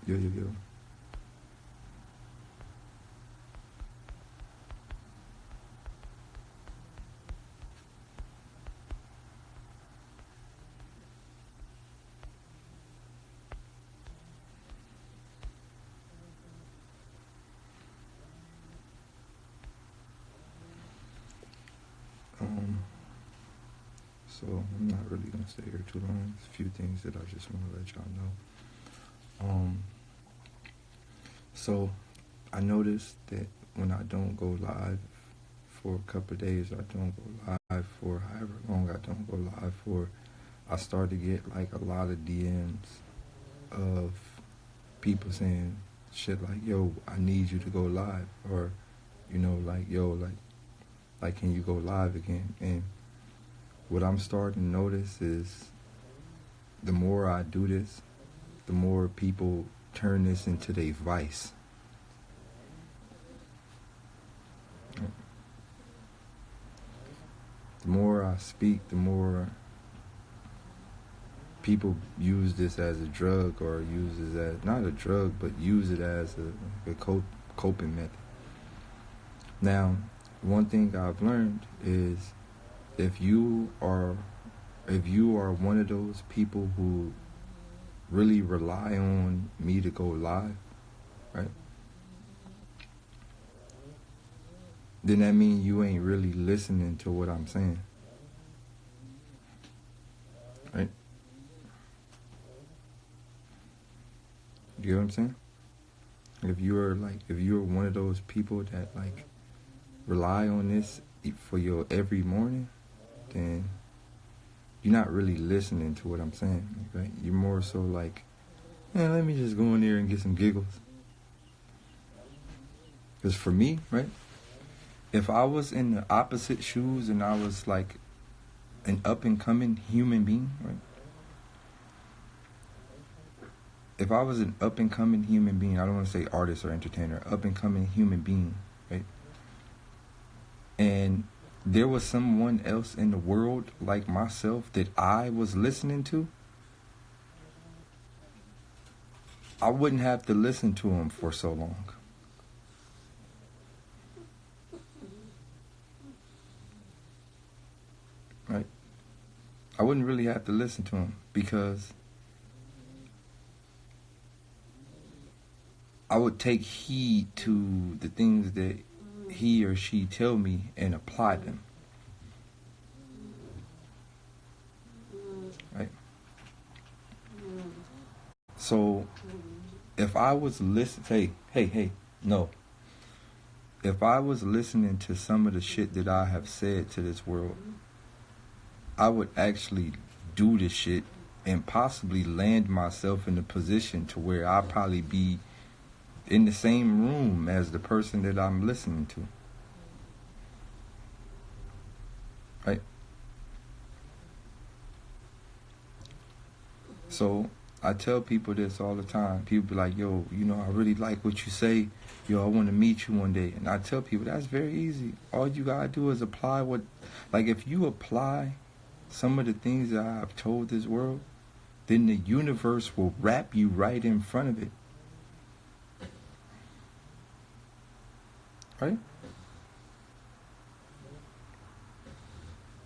Yo, yo, yo. Um, so I'm not really gonna stay here too long. There's a few things that I just want to let y'all know. So I noticed that when I don't go live for a couple of days, I don't go live for however long I don't go live for, I start to get like a lot of DMs of people saying shit like, yo, I need you to go live, or, you know, like, yo, like can you go live again? And what I'm starting to notice is the more I do this, the more people turn this into their vice. The more I speak, the more people use this as a drug, or use it as, not a drug, but use it as a coping method. Now, one thing I've learned is if you are one of those people who really rely on me to go live, right? Then that means you ain't really listening to what I'm saying. Right? You get what I'm saying? If you're one of those people that like rely on this for your every morning, then you're not really listening to what I'm saying, right? You're more so like, yeah, let me just go in there and get some giggles. Because for me, right, if I was in the opposite shoes and I was like an up-and-coming human being, right? If I was an up-and-coming human being, I don't want to say artist or entertainer, up-and-coming human being, right? And there was someone else in the world like myself that I was listening to, I wouldn't have to listen to him for so long. Right? I wouldn't really have to listen to him because I would take heed to the things that he or she tell me and apply them. Right? So if I was listening, no. If I was listening to some of the shit that I have said to this world, I would actually do this shit and possibly land myself in a position to where I'll probably be in the same room as the person that I'm listening to. Right? So I tell people this all the time. People be like, yo, you know, I really like what you say. Yo, I want to meet you one day. And I tell people that's very easy. All you gotta do is apply what, like if you apply some of the things that I've told this world, then the universe will wrap you right in front of it. Right?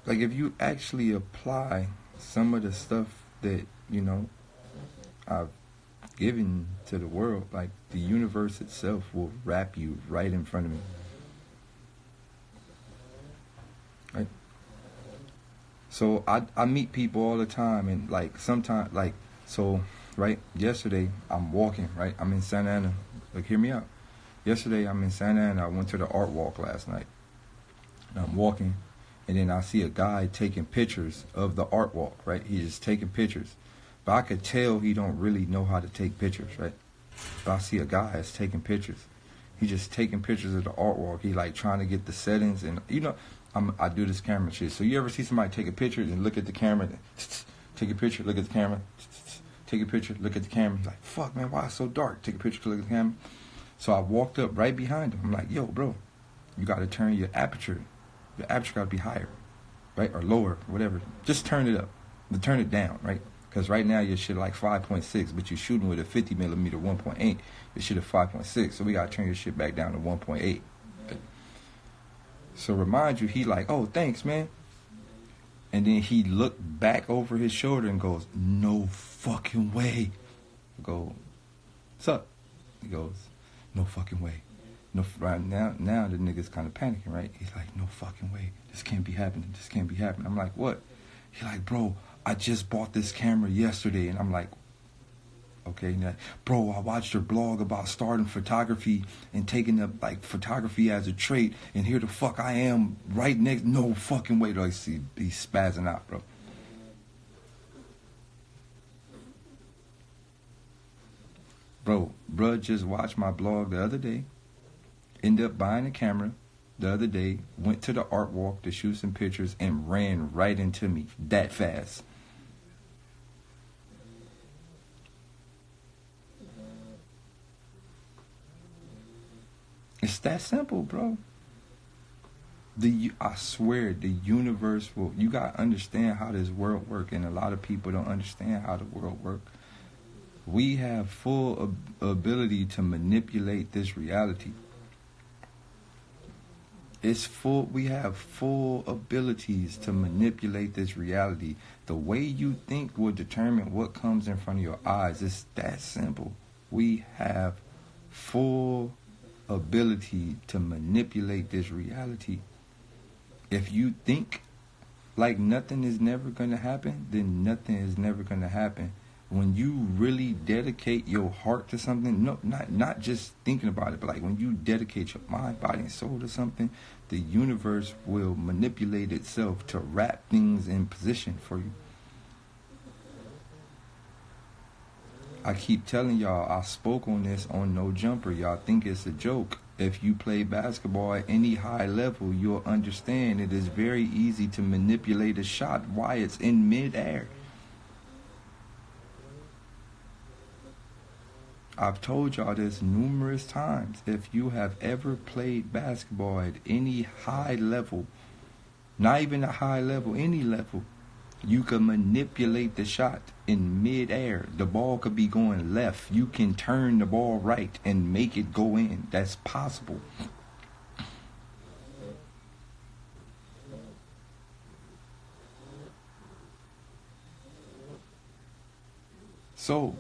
Like if you actually apply some of the stuff that, you know, I've given to the world, like the universe itself will wrap you right in front of me. Right? So I meet people all the time, and like sometimes, like, so, right, yesterday I'm walking, right, I'm in Santa Ana, like, hear me out. Yesterday I'm in Santa Ana, I went to the art walk last night, and I'm walking, and then I see a guy taking pictures of the art walk, right, he's just taking pictures, but I could tell he don't really know how to take pictures, right, but I see a guy that's taking pictures, he's just taking pictures of the art walk, he like trying to get the settings, and you know, I do this camera shit. So you ever see somebody take a picture and look at the camera, take a picture, look at the camera, take a picture, look at the camera. He's like, fuck, man, why it's so dark? Take a picture, look at the camera. So I walked up right behind him. I'm like, yo, bro, you got to turn your aperture. Your aperture got to be higher, right? Or lower, whatever. Just turn it up. Turn it down, right? Because right now your shit like 5.6, but you're shooting with a 50 millimeter 1.8. Your shit at 5.6, so we gotta turn your shit back down to 1.8. So remind you, he like, oh, thanks, man. And then he looked back over his shoulder and goes, no fucking way. I go, what's up? He goes, no fucking way. No, right now the nigga's kind of panicking, right? He's like, no fucking way. This can't be happening. This can't be happening. I'm like, what? He's like, bro, I just bought this camera yesterday. And I'm like, okay, now, bro, I watched your blog about starting photography and taking up like photography as a trait, and here the fuck I am right next. No fucking way. I see he's spazzing out, bro. Bro just watched my blog the other day, ended up buying a camera the other day, went to the art walk to shoot some pictures, and ran right into me that fast. It's that simple, bro. I swear, the universe will. You gotta understand how this world works, and a lot of people don't understand how the world works. We have full ability to manipulate this reality. We have full abilities to manipulate this reality. The way you think will determine what comes in front of your eyes. It's that simple. We have full ability to manipulate this reality. If you think like nothing is never going to happen, then nothing is never going to happen. When you really dedicate your heart to something, no, not just thinking about it, but like when you dedicate your mind, body, and soul to something, the universe will manipulate itself to wrap things in position for you. I keep telling y'all, I spoke on this on No Jumper. Y'all think it's a joke. If you play basketball at any high level, you'll understand it is very easy to manipulate a shot while it's in midair. I've told y'all this numerous times. If you have ever played basketball at any high level, not even a high level, any level, you can manipulate the shot in midair. The ball could be going left. You can turn the ball right and make it go in. That's possible. So,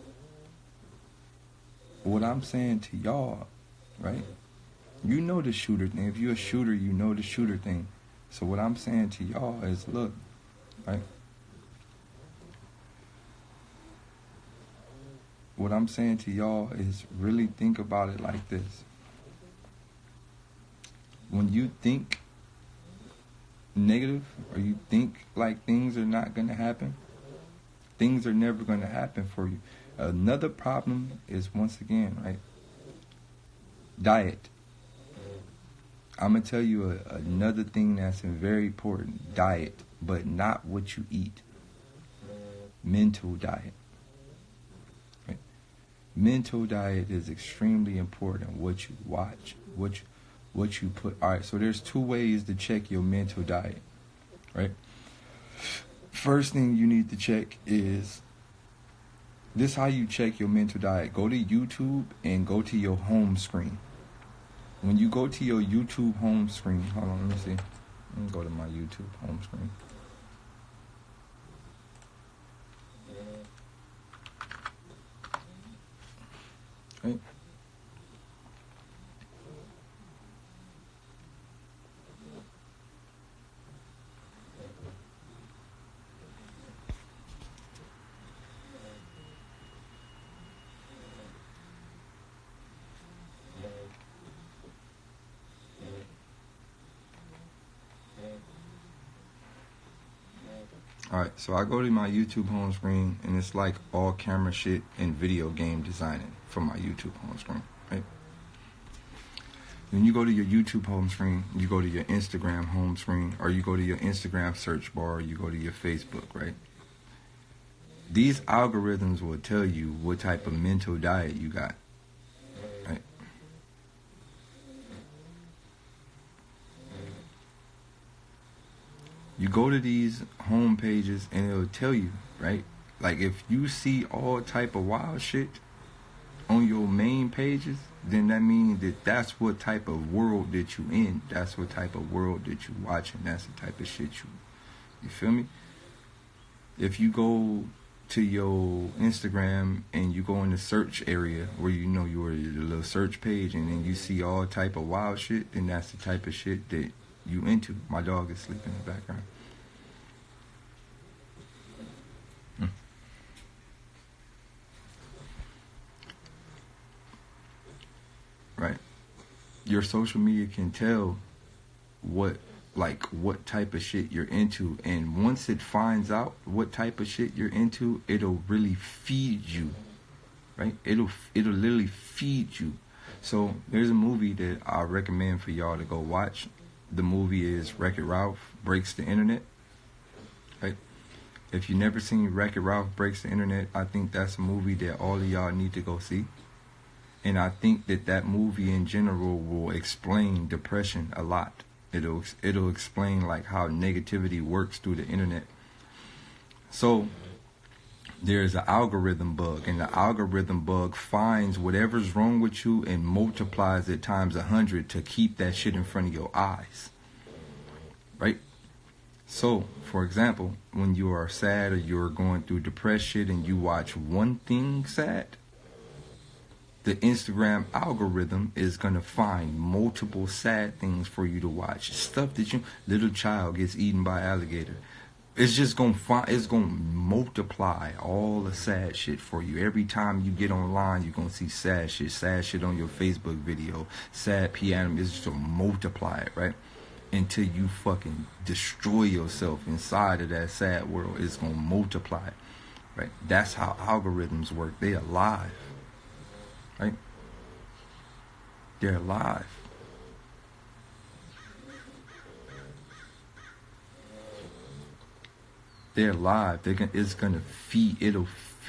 what I'm saying to y'all, right? You know the shooter thing. If you're a shooter, you know the shooter thing. So what I'm saying to y'all is, look, right? What I'm saying to y'all is really think about it like this. When you think negative or you think like things are not going to happen, things are never going to happen for you. Another problem is, once again, right? Diet. I'm going to tell you another thing that's very important. Diet, but not what you eat. Mental diet. Right? Mental diet is extremely important. What you watch, what you put. All right, so there's two ways to check your mental diet, right? First thing you need to check is, this is how you check your mental diet. Go to YouTube and go to your home screen. When you go to your YouTube home screen, hold on, let me see. Let me go to my YouTube home screen. Right. Alright, so I go to my YouTube home screen, and it's like all camera shit and video game designing for my YouTube home screen, right? When you go to your YouTube home screen, you go to your Instagram home screen, or you go to your Instagram search bar, or you go to your Facebook, right? These algorithms will tell you what type of mental diet you got, right? You go to these home pages and it'll tell you, right? Like if you see all type of wild shit on your main pages, then that means that that's what type of world that you in. That's what type of world that you watching. That's the type of shit you feel me? If you go to your Instagram and you go in the search area where you know your little search page and then you see all type of wild shit, then that's the type of shit that you into. My dog is sleeping in the background. Right. Your social media can tell what type of shit you're into, and once it finds out what type of shit you're into, it'll really feed you. Right? It'll literally feed you. So there's a movie that I recommend for y'all to go watch. The movie is Wreck-It Ralph Breaks the Internet. Right? If you never seen Wreck-It Ralph Breaks the Internet, I think that's a movie that all of y'all need to go see. And I think that movie in general will explain depression a lot. It'll explain like how negativity works through the internet. So there's an algorithm bug, and the algorithm bug finds whatever's wrong with you and multiplies it times 100 to keep that shit in front of your eyes. Right? So, for example, when you are sad or you're going through depression and you watch one thing sad, the Instagram algorithm is going to find multiple sad things for you to watch. Stuff that little child gets eaten by alligator. It's just going to multiply all the sad shit for you. Every time you get online, you're going to see sad shit on your Facebook video, sad piano. It's just going to multiply it, right? Until you fucking destroy yourself inside of that sad world. It's going to multiply it, right? That's how algorithms work. They're alive. Right? They're alive. They're alive. It's gonna feed.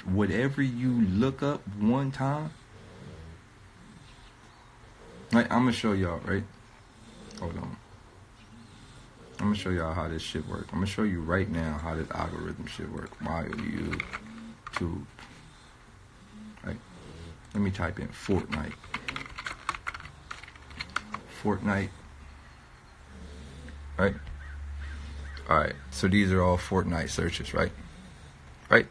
Whatever you look up one time. Right? I'm gonna show y'all. Right? Hold on. I'm gonna show y'all how this shit works. I'm gonna show you right now how this algorithm shit works. Why YouTube? Right? Let me type in Fortnite. Right? Alright, so these are all Fortnite searches, right? Right?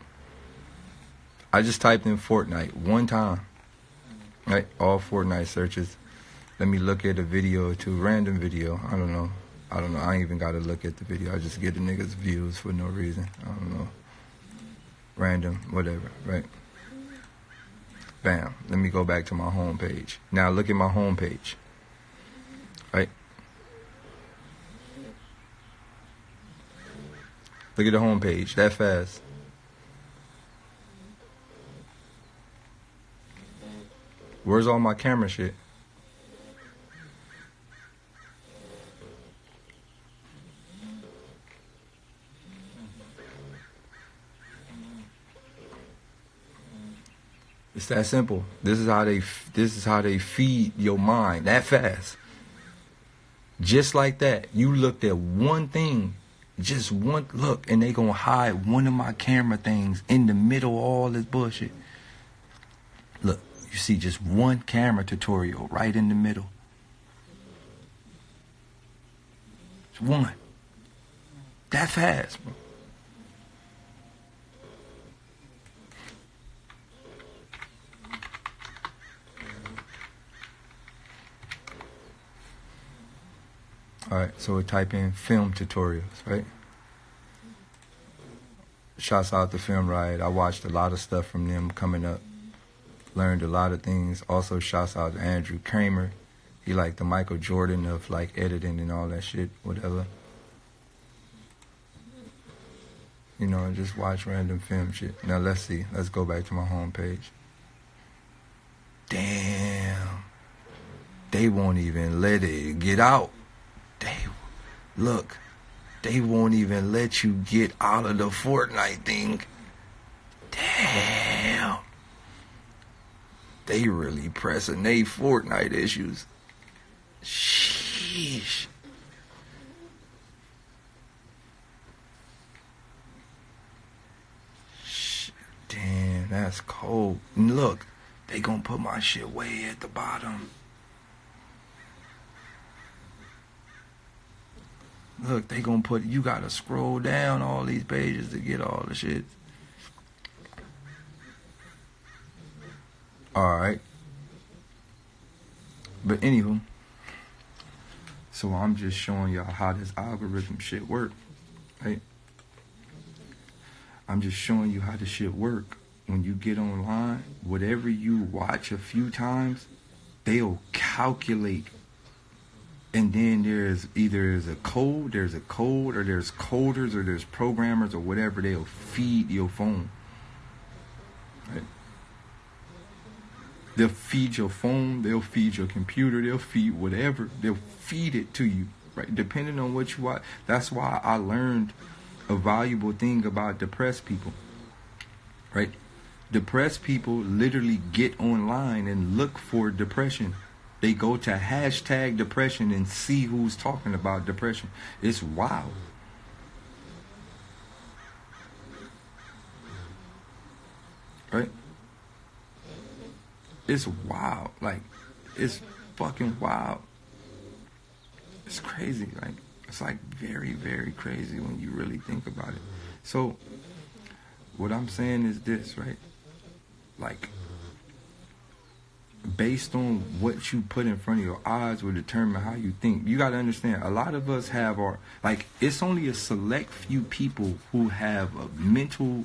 I just typed in Fortnite one time. Right? All Fortnite searches. Let me look at a video or two, random video. I don't know. I ain't even got to look at the video. I just get the niggas' views for no reason. I don't know. Random, whatever, right? Bam. Let me go back to my home page. Now look at my home page. Right? Look at the home page. That fast. Where's all my camera shit? It's that simple. This is how they feed your mind that fast. Just like that. You looked at one thing, just one look, and they gonna hide one of my camera things in the middle of all this bullshit. Look, you see just one camera tutorial right in the middle. It's one. That fast, bro. Alright, so we type in film tutorials, right? Shouts out to Film Riot. I watched a lot of stuff from them coming up. Learned a lot of things. Also, shouts out to Andrew Kramer. He like the Michael Jordan of like editing and all that shit, whatever. You know, and just watch random film shit. Now let's see. Let's go back to my homepage. Damn. They won't even let it get out. They won't even let you get out of the Fortnite thing. Damn. They really pressing they Fortnite issues. Sheesh. Man, that's cold. And look, they gonna put my shit way at the bottom. Look, they gonna put, you gotta scroll down all these pages to get all the shit. Alright. But anywho, so I'm just showing y'all how this algorithm shit work, right? I'm just showing you how this shit work. When you get online, whatever you watch a few times, they'll calculate. And then there's a code, or there's coders, or there's programmers, or whatever. They'll feed your phone. Right? They'll feed your phone, they'll feed your computer, they'll feed whatever. They'll feed it to you, right? Depending on what you watch. That's why I learned a valuable thing about depressed people, right? Depressed people literally get online and look for depression. They go to hashtag depression and see who's talking about depression. It's wild. Right? It's wild. Like, it's fucking wild. It's crazy. Like, it's like very, very crazy when you really think about it. So, what I'm saying is this, right? Like, based on what you put in front of your eyes will determine how you think. You got to understand, a lot of us have our, like, it's only a select few people who have a mental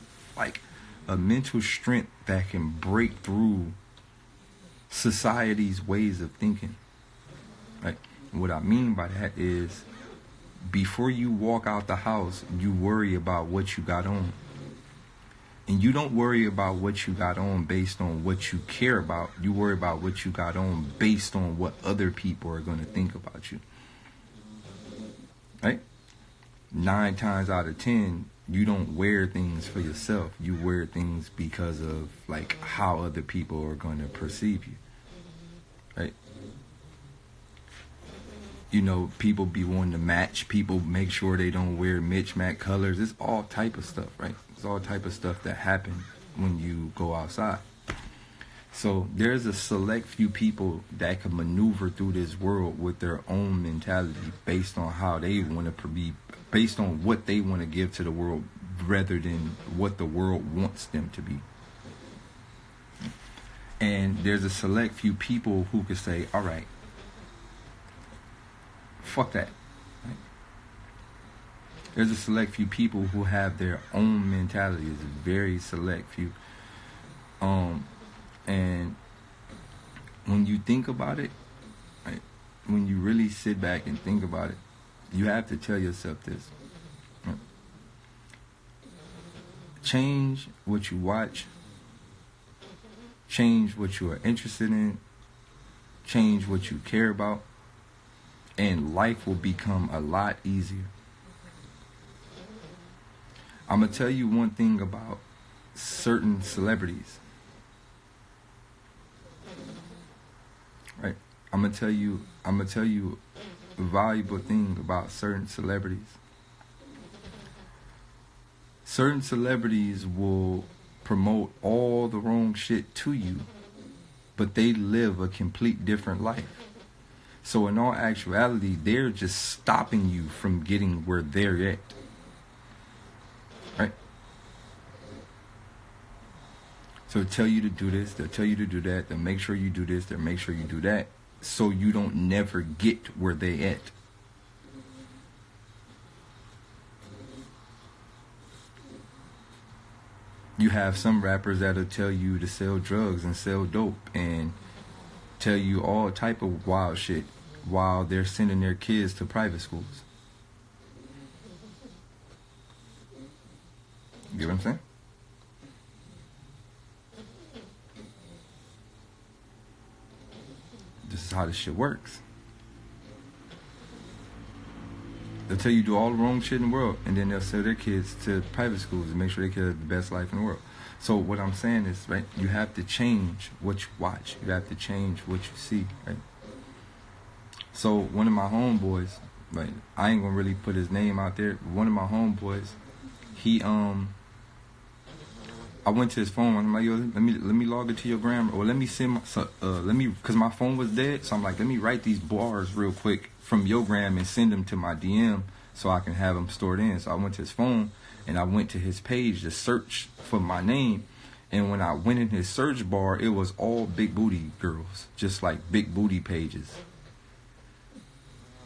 strength that can break through society's ways of thinking. Like, what I mean by that is, before you walk out the house, you worry about what you got on. And you don't worry about what you got on based on what you care about. You worry about what you got on based on what other people are going to think about you. Right? 9 times out of 10, you don't wear things for yourself. You wear things because of, like, how other people are going to perceive you. Right? You know, people be wanting to match. People make sure they don't wear mismatched colors. It's all type of stuff, right? It's all type of stuff that happens when you go outside. So there's a select few people that can maneuver through this world with their own mentality based on how they want to be, based on what they want to give to the world rather than what the world wants them to be. And there's a select few people who could say, all right, fuck that. Right? There's a select few people who have their own mentality. It's a very select few. And when you think about it, right, when you really sit back and think about it, you have to tell yourself this. Right? Change what you watch. Change what you are interested in. Change what you care about. And life will become a lot easier. I'm going to tell you one thing about certain celebrities. Right? I'm going to tell you a valuable thing about certain celebrities. Certain celebrities will promote all the wrong shit to you, but they live a complete different life. So in all actuality, they're just stopping you from getting where they're at. Right? So they'll tell you to do this, they'll tell you to do that, they'll make sure you do this, they'll make sure you do that, so you don't never get where they at. You have some rappers that'll tell you to sell drugs and sell dope and tell you all type of wild shit while they're sending their kids to private schools. You get what I'm saying? This is how this shit works. They'll tell you do all the wrong shit in the world, and then they'll send their kids to private schools and make sure they kids have the best life in the world. So what I'm saying is, right, you have to change what you watch. You have to change what you see, right? So one of my homeboys, right, I ain't gonna really put his name out there. One of my homeboys, I went to his phone. I'm like, yo, let me log into your gram, or let me send my let me, cause my phone was dead. So I'm like, let me write these bars real quick from your gram and send them to my DM so I can have them stored in. So I went to his phone and I went to his page to search for my name. And when I went in his search bar, it was all big booty girls, just like big booty pages.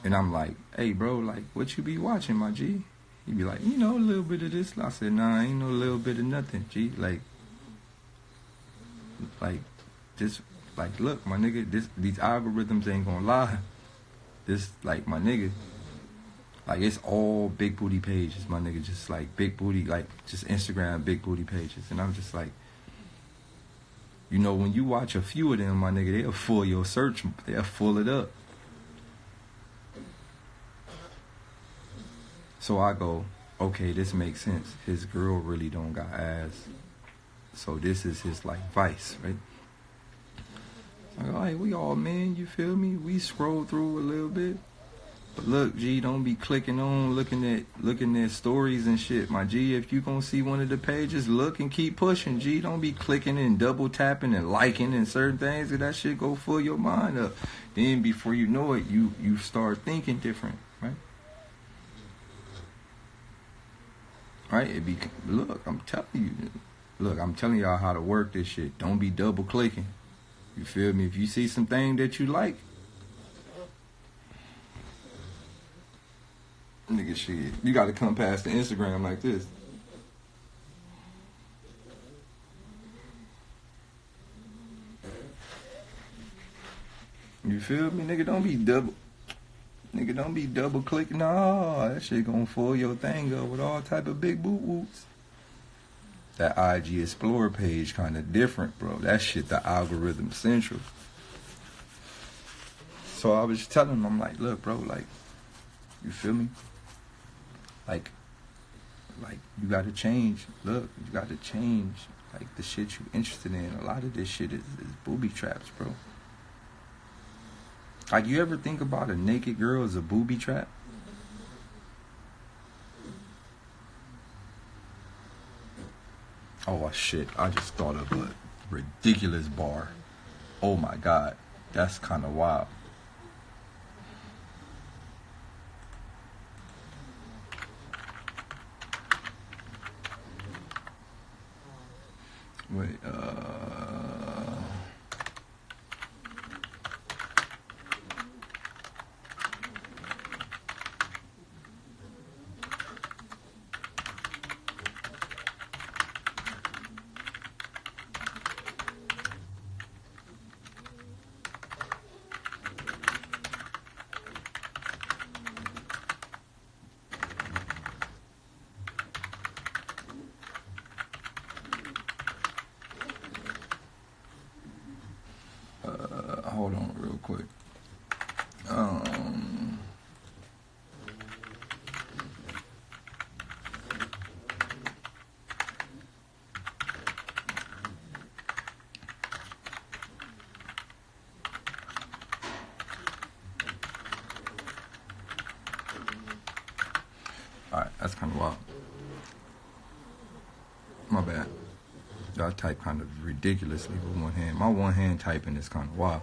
And I'm like, hey, bro, like, what you be watching, my G? He be like, a little bit of this. I said, nah, ain't no little bit of nothing, G. Like, just, like, look, my nigga, these algorithms ain't gonna lie. This, like, my nigga, like, it's all big booty pages, my nigga, just, like, big booty, like, just Instagram big booty pages. And I'm just like, when you watch a few of them, my nigga, they'll full your search, they'll full it up. So I go, okay, this makes sense. His girl really don't got ass. So this is his, like, vice, right? So I go, hey, we all men, you feel me? We scroll through a little bit. But look, G, don't be clicking on, looking at stories and shit. My G, if you gonna see one of the pages, look and keep pushing, G. Don't be clicking and double tapping and liking and certain things, cause that shit go fill your mind up. Then before you know it, you start thinking different, right? Right? Look, I'm telling y'all how to work this shit. Don't be double clicking. You feel me? If you see something that you like, nigga, shit, you gotta come past the Instagram like this. You feel me? Nigga, don't be double clicking. No, that shit gonna fool your thing up with all type of big boot woots. That IG Explorer page kind of different, bro. That shit, the algorithm central. So I was just telling him, I'm like, look, bro, like, you feel me? Like you gotta change. Look, you gotta change, like, the shit you interested in. A lot of this shit is booby traps, bro. Like, you ever think about a naked girl as a booby trap? Oh, shit. I just thought of a ridiculous bar. Oh, my God. That's kind of wild. Wait, hold on real quick. Alright, that's kind of wild. My bad. I type kind of ridiculously with one hand. My one hand typing is kind of wild.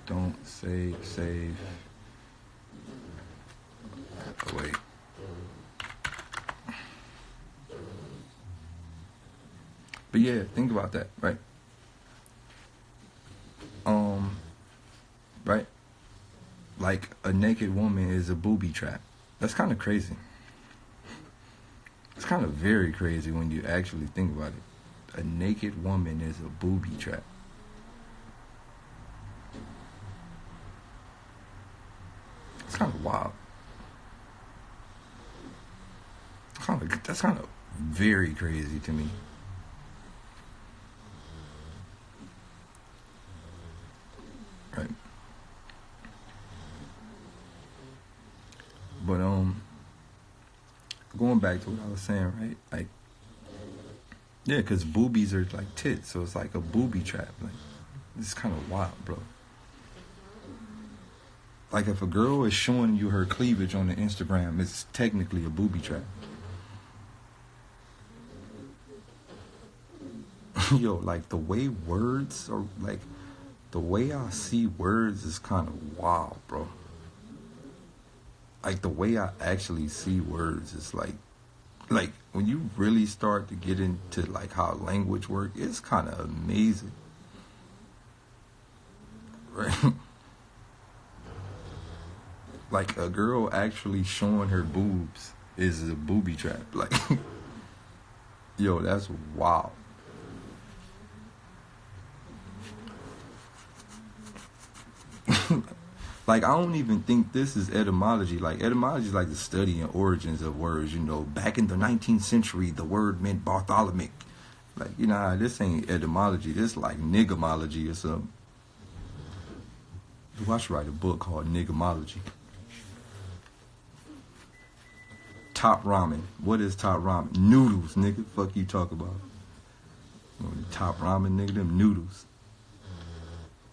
Don't save. Oh, wait. But yeah, think about that, right? Right? Like, a naked woman is a booby trap. That's kind of crazy. It's kind of very crazy when you actually think about it. A naked woman is a booby trap. It's kind of wild. That's kind of very crazy to me. Right. But going back to what I was saying, right? Like, yeah, because boobies are like tits, so it's like a booby trap. Like, it's kind of wild, bro. Like if a girl is showing you her cleavage on the Instagram, it's technically a booby trap. Yo, like the way words are, like the way I see words is kind of wild, bro. Like the way I actually see words is like when you really start to get into like how language works, it's kind of amazing, right? Like a girl actually showing her boobs is a booby trap. Like, yo, that's wild. Like, I don't even think this is etymology. Like, etymology is like the study and origins of words. You know, back in the 19th century, the word meant Bartholomew. Like, you know, this ain't etymology. This like niggamology or something. I should write a book called Niggamology. Top ramen. What is top ramen? Noodles, nigga. Fuck you talk about. You know, the top ramen, nigga, them noodles.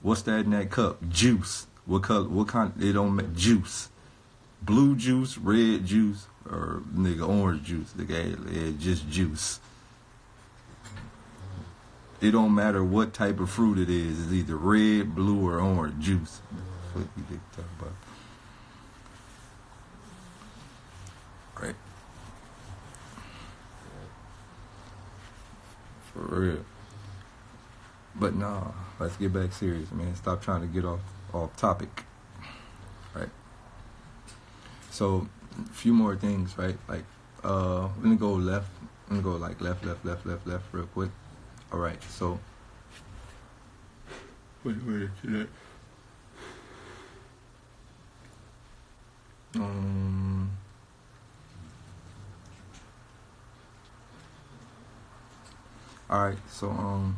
What's that in that cup? Juice. What color? What kind? It don't make juice. Blue juice, red juice, or nigga orange juice. Nigga, just juice. It don't matter what type of fruit it is. It's either red, blue, or orange juice. What you think talk about? Right. For real. But nah, let's get back serious, man. Stop trying to get off topic. Right. So, a few more things, right? Like, let me go left. Let me go like left real quick. All right, so wait to that. All right, so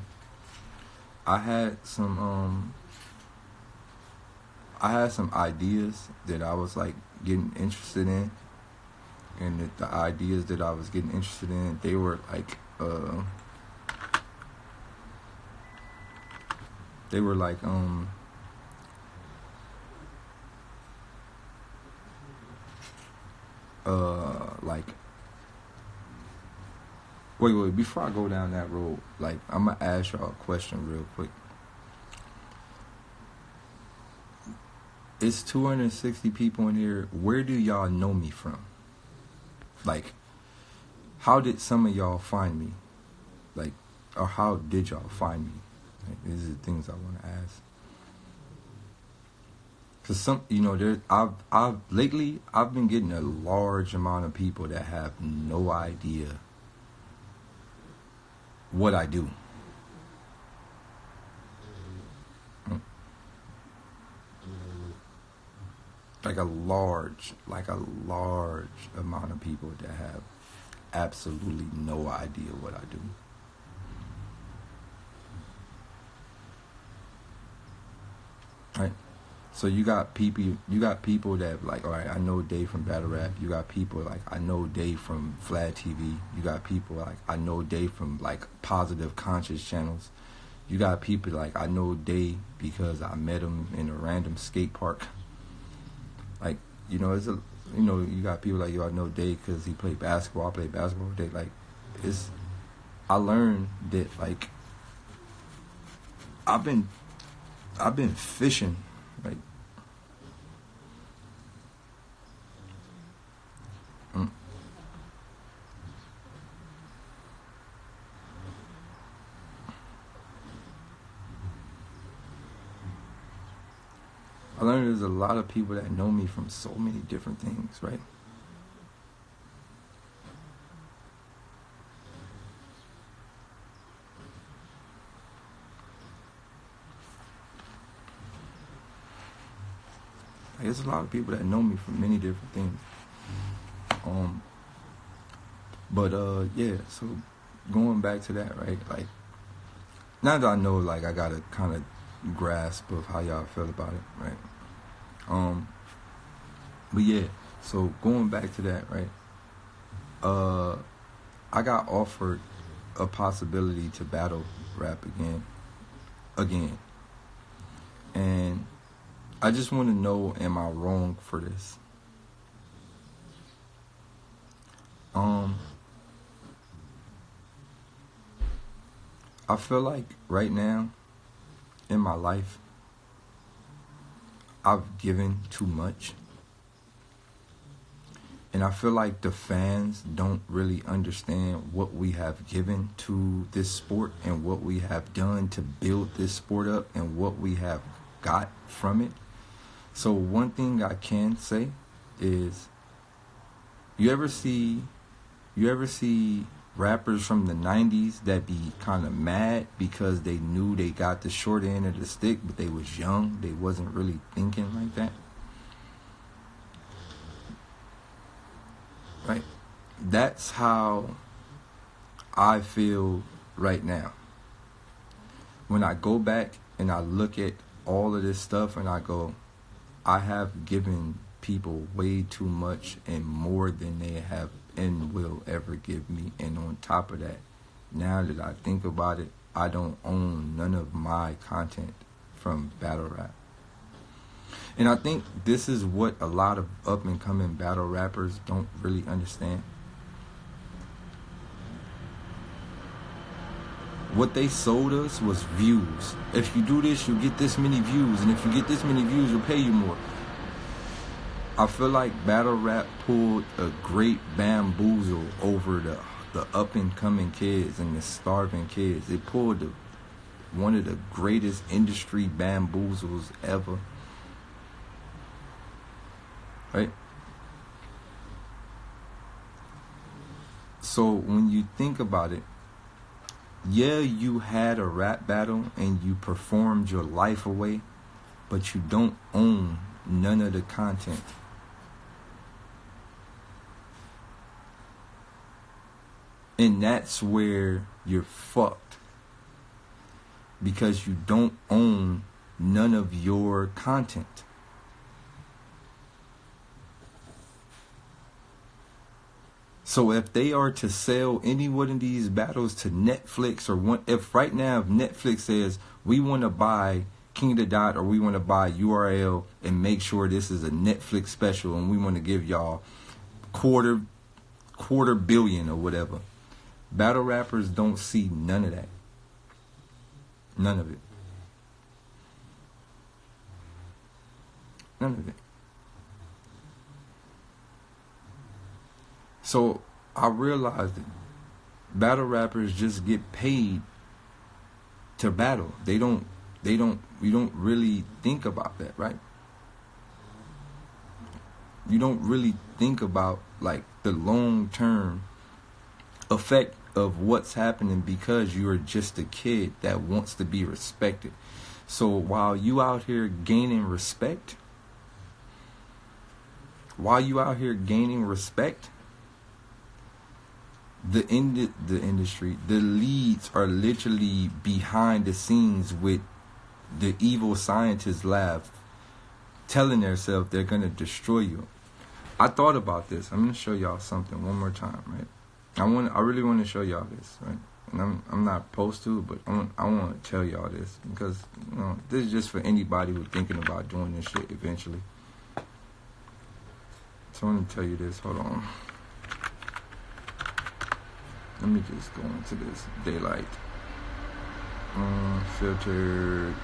I had some ideas that I was like getting interested in, and the ideas that I was getting interested in, they were like like wait, before I go down that road, like I'm gonna ask y'all a question real quick. It's 260 people in here. Where do y'all know me from? Like, how did some of y'all find me? Like, or how did y'all find me? Like, these are the things I want to ask. Cause some, you know, I've lately been getting a large amount of people that have no idea what I do. Like a large amount of people that have absolutely no idea what I do. Right? So you got people that like, all right, I know Dave from Battle Rap. You got people like, I know Dave from Vlad TV. You got people like, I know Dave from like Positive Conscious channels. You got people like, I know Dave because I met him in a random skate park. Like, you know, you got people like, yo, I know Dave because he played basketball. I played basketball with Dave. Like, I learned that like, I've been fishing. Like, I learned there's a lot of people that know me from so many different things, right? Like, there's a lot of people that know me from many different things. Yeah, so going back to that, right? Like, now that I know, like, I got a kind of grasp of how y'all feel about it, right? But yeah, so going back to that, right? I got offered a possibility to battle rap again, and I just want to know, am I wrong for this? I feel like right now in my life, I've given too much. And I feel like the fans don't really understand what we have given to this sport and what we have done to build this sport up and what we have got from it. So one thing I can say is, you ever see rappers from the 90s that be kind of mad because they knew they got the short end of the stick, but they was young, they wasn't really thinking like that? Right? That's how I feel right now. When I go back and I look at all of this stuff and I go, I have given people way too much and more than they have and will ever give me. And on top of that, now that I think about it, I don't own none of my content from battle rap. And I think this is what a lot of up and coming battle rappers don't really understand. What they sold us was views. If you do this, you'll get this many views. And if you get this many views, we'll pay you more. I feel like battle rap pulled a great bamboozle over the up and coming kids and the starving kids. It pulled one of the greatest industry bamboozles ever. Right? So when you think about it, yeah, you had a rap battle and you performed your life away, but you don't own none of the content. And that's where you're fucked. Because you don't own none of your content. So if they are to sell any one of these battles to Netflix, or if right now if Netflix says we want to buy King of the Dot or we want to buy URL and make sure this is a Netflix special and we want to give y'all quarter billion or whatever, battle rappers don't see none of that. None of it. None of it. So I realized that battle rappers just get paid to battle. We don't really think about that, right? You don't really think about like the long-term effect of what's happening because you're just a kid that wants to be respected. So while you out here gaining respect, the industry, the leads are literally behind the scenes with the evil scientist lab telling themselves they're going to destroy you. I thought about this. I'm going to show y'all something one more time, right? I really want to show y'all this, right? And I'm not supposed to, but I want to tell y'all this because, you know, this is just for anybody who's thinking about doing this shit eventually. So I want to tell you this. Hold on. Let me just go into this Daylyt. Filtered.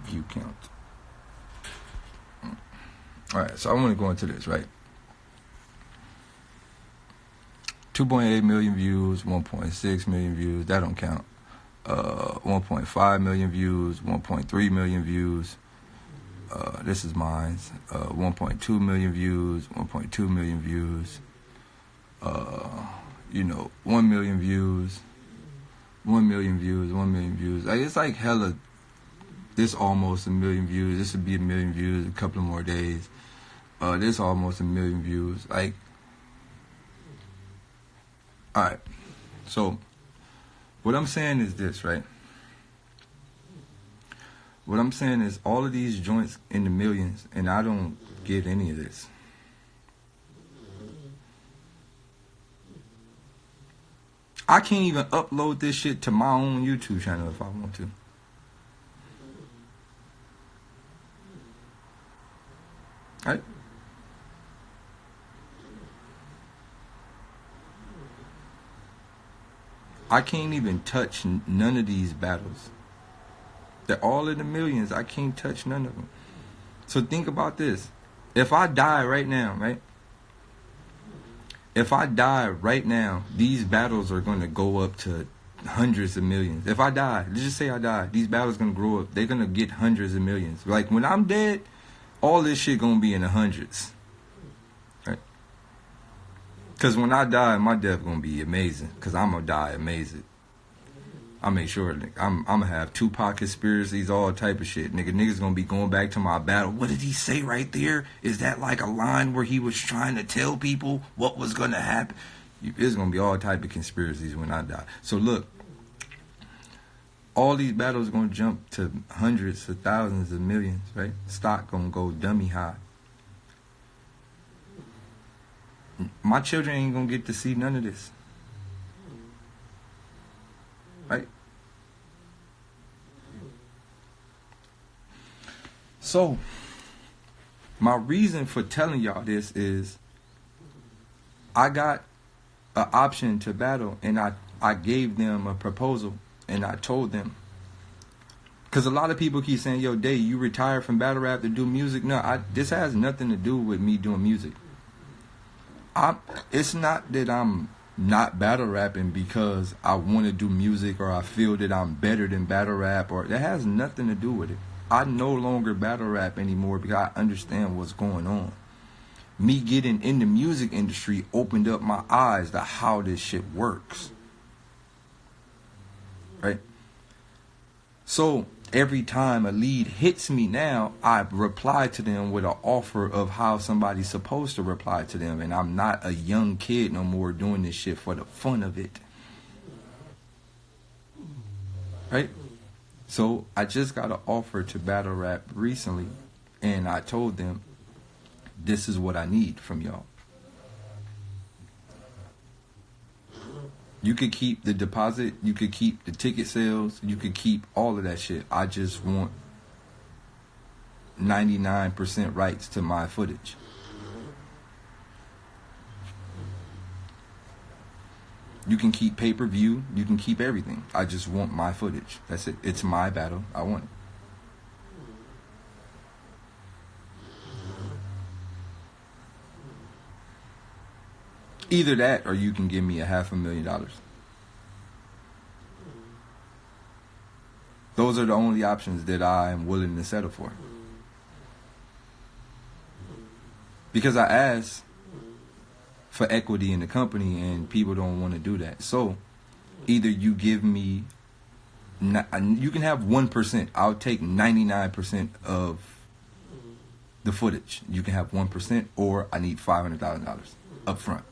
View count. Alright, so I want to go into this, right? 2.8 million views, 1.6 million views, that don't count. 1.5 million views, 1.3 million views. This is mine. 1.2 million views, 1.2 million views. 1 million views, 1 million views, 1 million views. Like, it's like hella. This almost a million views. This would be a million views in a couple of more days. This almost a million views. Like, all right. So, what I'm saying is this, right? What I'm saying is all of these joints in the millions, and I don't get any of this. I can't even upload this shit to my own YouTube channel if I want to. Right? I can't even touch none of these battles. They're all in the millions. I can't touch none of them. So think about this. If I die right now, right? If I die right now, these battles are going to go up to hundreds of millions. If I die, let's just say I die, these battles going to grow up. They're going to get hundreds of millions. Like when I'm dead, all this shit going to be in the hundreds. Right? Because when I die, my death going to be amazing. Because I'm going to die amazing. I make sure I'm gonna have Tupac conspiracies, all type of shit. Niggas gonna be going back to my battle. What did he say right there? Is that like a line where he was trying to tell people what was gonna happen? There's gonna be all type of conspiracies when I die. So look, all these battles are gonna jump to hundreds of thousands of millions, right? Stock gonna go dummy high. My children ain't gonna get to see none of this. Right? So, my reason for telling y'all this is I got an option to battle, and I gave them a proposal, and I told them. Because a lot of people keep saying, yo, Day, you retired from battle rap to do music. No, this has nothing to do with me doing music. It's not that I'm not battle rapping because I want to do music or I feel that I'm better than battle rap, or that has nothing to do with it. I no longer battle rap anymore because I understand what's going on. Me getting in the music industry opened up my eyes to how this shit works. Right? So every time a lead hits me now, I reply to them with an offer of how somebody's supposed to reply to them. And I'm not a young kid no more doing this shit for the fun of it. Right? So I just got an offer to battle rap recently. And I told them, this is what I need from y'all. You could keep the deposit, you could keep the ticket sales, you could keep all of that shit. I just want 99% rights to my footage. You can keep pay-per-view, you can keep everything. I just want my footage. That's it. It's my battle. I want it. Either that or you can give me $500,000. Those are the only options that I am willing to settle for. Because I asked for equity in the company and people don't want to do that. So either you give me, you can have 1%. I'll take 99% of the footage. You can have 1%, or I need $500,000 up front.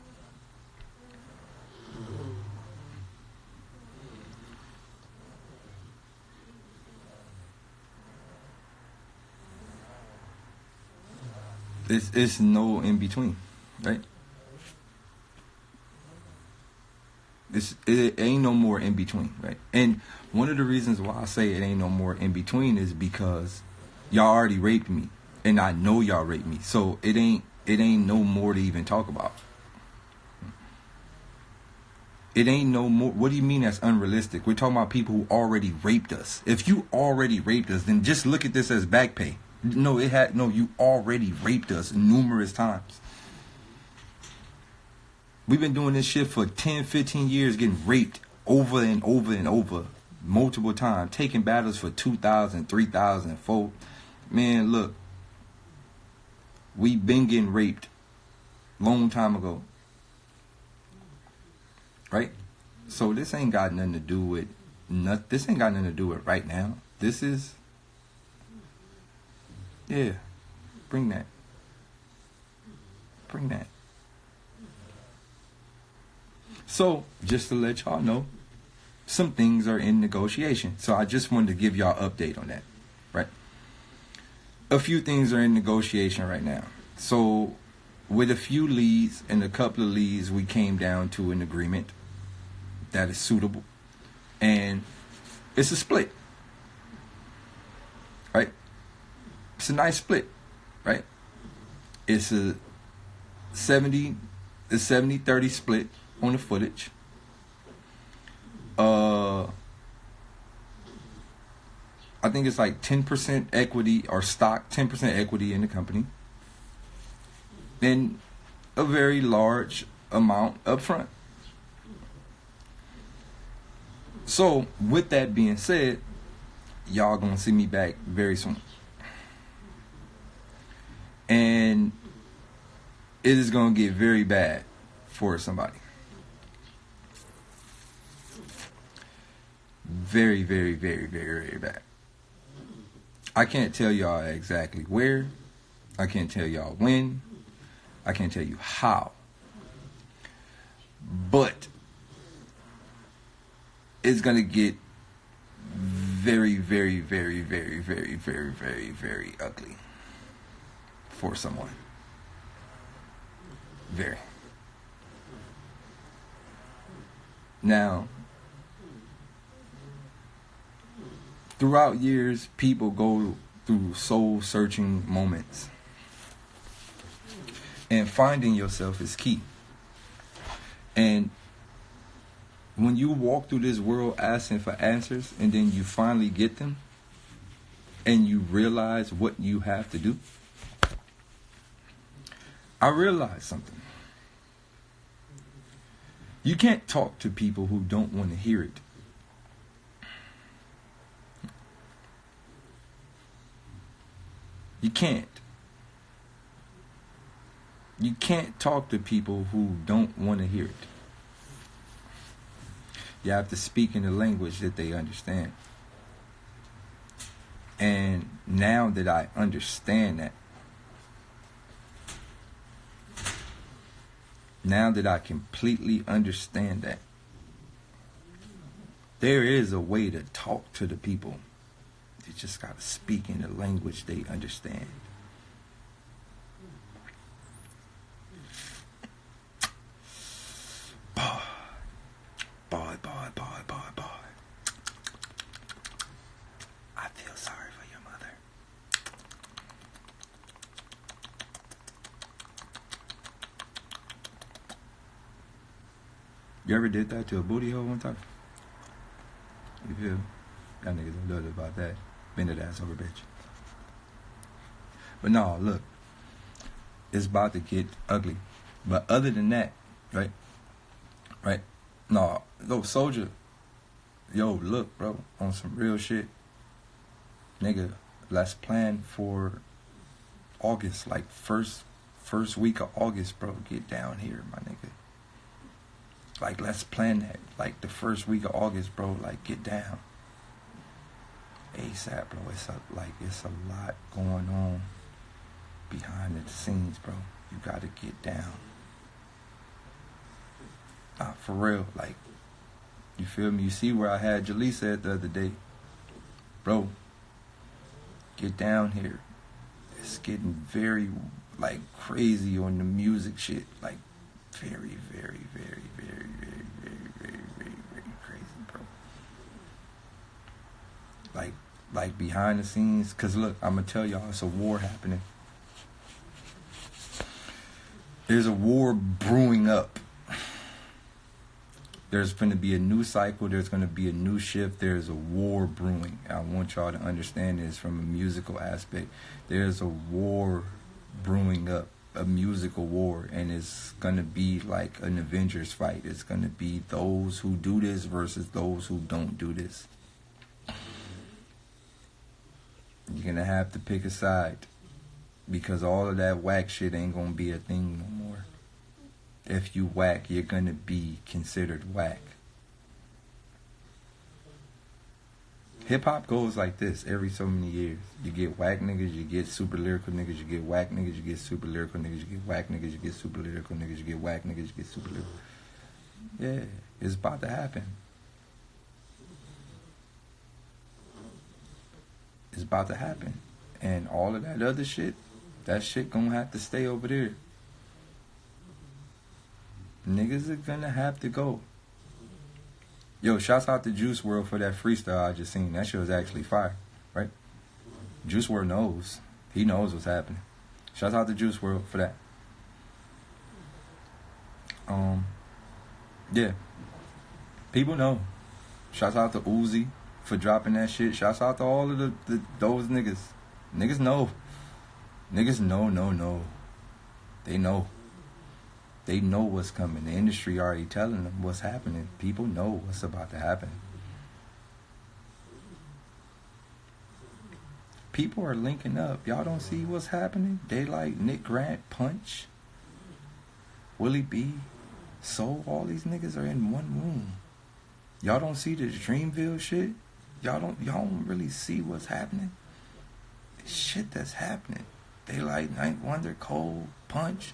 It's no in between, right? It ain't no more in between, right? And one of the reasons why I say it ain't no more in between is because y'all already raped me, and I know y'all raped me, so it ain't no more to even talk about. It ain't no more. What do you mean that's unrealistic? We're talking about people who already raped us. If you already raped us, then just look at this as back pay. No, you already raped us numerous times. We've been doing this shit for 10, 15 years, getting raped over and over and over, multiple times, taking battles for 2,000, 3,000, 4,000. Man, look, we've been getting raped long time ago. Right? So this ain't got nothing to do with this ain't got nothing to do with right now. This is, yeah, bring that. Bring that. So, just to let y'all know, some things are in negotiation. So I just wanted to give y'all an update on that, right? A few things are in negotiation right now. So, with a few leads and a couple of leads, we came down to an agreement. that is suitable. And it's a split, right? It's a nice split, right? It's a 70-30 split on the footage. I think it's like 10% equity or stock, 10% equity in the company, and a very large amount up front. So, with that being said, y'all gonna see me back very soon. And it is gonna get very bad for somebody. Very, very, very, very, very bad. I can't tell y'all exactly where. I can't tell y'all when. I can't tell you how. But it's going to get very, very, very, very, very, very, very, very ugly for someone. Very. Now, throughout years, people go through soul-searching moments. And finding yourself is key. And when you walk through this world asking for answers, and then you finally get them, and you realize what you have to do, I realized something. You can't talk to people who don't want to hear it. You can't. You can't talk to people who don't want to hear it. You have to speak in the language that they understand. And now that I understand that, now that I completely understand that, there is a way to talk to the people. You just got to speak in the language they understand. Boy. I feel sorry for your mother. You ever did that to a booty hole one time? You feel? Y'all niggas don't know about that. Bend that ass over, bitch. But no, look. It's about to get ugly. But other than that, right? No, soldier. Yo, look, bro, on some real shit. Nigga, let's plan for August, like first week of August, bro. Get down here, my nigga. Like, let's plan that. Like, the first week of August, bro, like, get down. ASAP, bro. It's a lot going on behind the scenes, bro. You gotta get down. Nah, for real, like, you feel me? You see where I had Jaleesa at the other day. Bro, get down here. It's getting very, like, crazy on the music shit. Like, very, very, very, very, very, very, very, very, very crazy, bro. Like behind the scenes. Because, look, I'm going to tell y'all, it's a war happening. There's a war brewing up. There's going to be a new cycle. There's going to be a new shift. There's a war brewing. I want y'all to understand this from a musical aspect. There's a war brewing up, a musical war, and it's going to be like an Avengers fight. It's going to be those who do this versus those who don't do this. You're going to have to pick a side, because all of that whack shit ain't going to be a thing no more. If you whack, you're going to be considered whack. Hip-hop goes like this every so many years. You get whack niggas, you get super lyrical niggas, you get whack niggas, you get super lyrical niggas, you get whack niggas, you get super lyrical niggas, you get whack niggas, you get super lyrical. Yeah, it's about to happen. It's about to happen. And all of that other shit, that shit gonna have to stay over there. Niggas are gonna have to go. Yo, shouts out to Juice World for that freestyle I just seen. That shit was actually fire, right? Juice World knows. He knows what's happening. Shouts out to Juice World for that. Yeah. People know. Shouts out to Uzi for dropping that shit. Shouts out to all of those niggas. Niggas know. Niggas know. They know. They know what's coming. The industry already telling them what's happening. People know what's about to happen. People are linking up. Y'all don't see what's happening? Daylyt, Nick Grant, Punch, Willie B, Soul, all these niggas are in one room. Y'all don't see this Dreamville shit? Y'all don't really see what's happening? The shit that's happening. Daylyt, Ninth Wonder, Cole, Punch,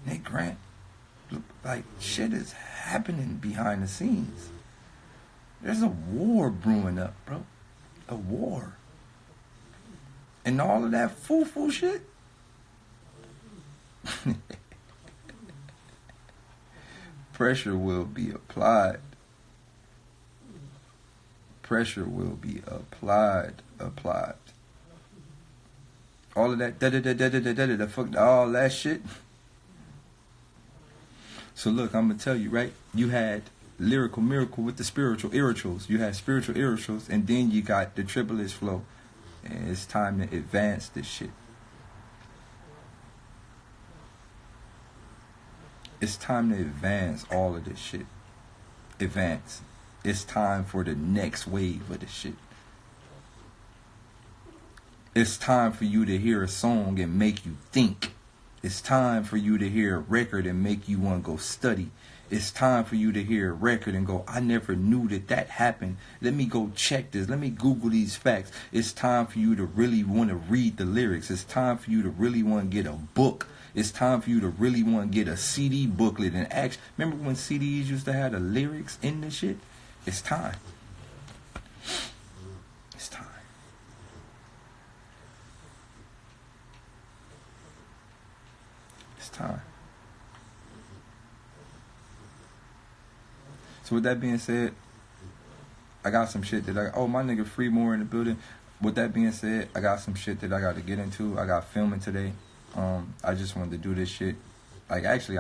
Nick Grant. Like, shit is happening behind the scenes. There's a war brewing up, bro. A war. And all of that foo-foo shit. Pressure will be applied. Pressure will be applied. All of that, fuck all that shit. So look, I'm gonna tell you, right? You had lyrical miracle with the spiritual irrituals. You had spiritual irrituals, and then you got the triple flow. And it's time to advance this shit. It's time to advance all of this shit. Advance. It's time for the next wave of this shit. It's time for you to hear a song and make you think. It's time for you to hear a record and make you want to go study. It's time for you to hear a record and go, I never knew that happened. Let me go check this. Let me Google these facts. It's time for you to really want to read the lyrics. It's time for you to really want to get a book. It's time for you to really want to get a CD booklet and act. Remember when CDs used to have the lyrics in the shit? It's time. It's time. It's time. So with that being said, I got some shit that my nigga Freemore in the building. With that being said, I got some shit that I got to get into. I got filming today. I just wanted to do this shit. Like, actually,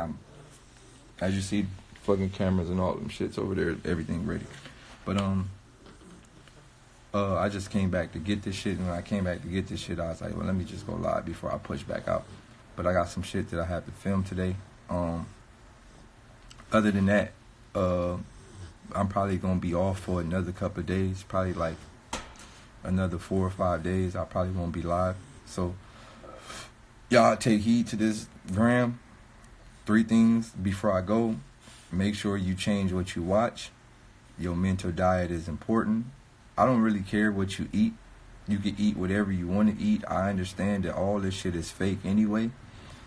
as you see, fucking cameras and all them shits over there, everything ready. But, I just came back to get this shit, and when I came back to get this shit, I was like, well, let me just go live before I push back out. But I got some shit that I have to film today. Other than that, I'm probably going to be off for another couple of days, probably like another 4 or 5 days. I probably won't be live. So, y'all take heed to this gram. 3 things before I go. Make sure you change what you watch. Your mental diet is important. I don't really care what you eat. You can eat whatever you want to eat. I understand that all this shit is fake anyway.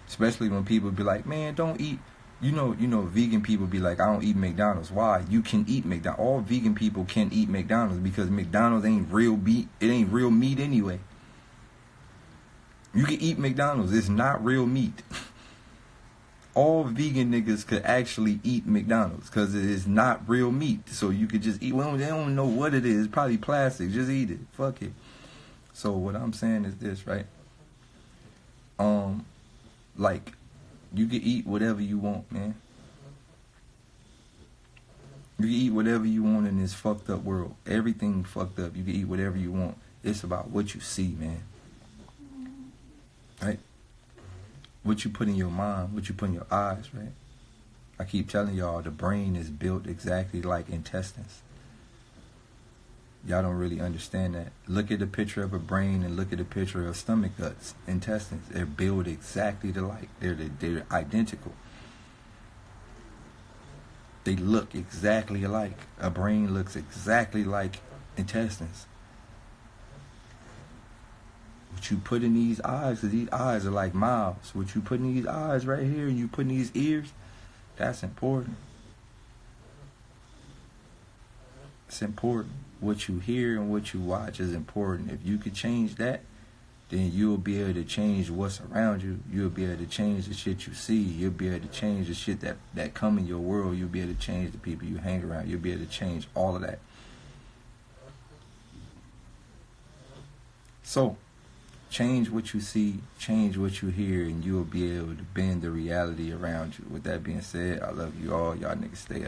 Especially when people be like, man, don't eat. You know, vegan people be like, I don't eat McDonald's. Why? You can eat McDonald's. All vegan people can eat McDonald's because McDonald's ain't real meat. It ain't real meat anyway. You can eat McDonald's. It's not real meat. All vegan niggas could actually eat McDonald's because it is not real meat. So you could just eat. Well, they don't know what it is. Probably plastic. Just eat it. Fuck it. So what I'm saying is this, right? Like, you can eat whatever you want, man. You can eat whatever you want in this fucked up world. Everything fucked up. You can eat whatever you want. It's about what you see, man. Right? What you put in your mind, what you put in your eyes, right? I keep telling y'all, the brain is built exactly like intestines. Y'all don't really understand that. Look at the picture of a brain and look at the picture of stomach guts, intestines. They're built exactly alike. They're identical. They look exactly alike. A brain looks exactly like intestines. What you put in these eyes, because these eyes are like mouths. What you put in these eyes right here and you put in these ears, that's important. It's important. What you hear and what you watch is important. If you could change that, then you'll be able to change what's around you. You'll be able to change the shit you see. You'll be able to change the shit that come in your world. You'll be able to change the people you hang around. You'll be able to change all of that. So, change what you see, change what you hear, and you'll be able to bend the reality around you. With that being said, I love you all. Y'all niggas stay up.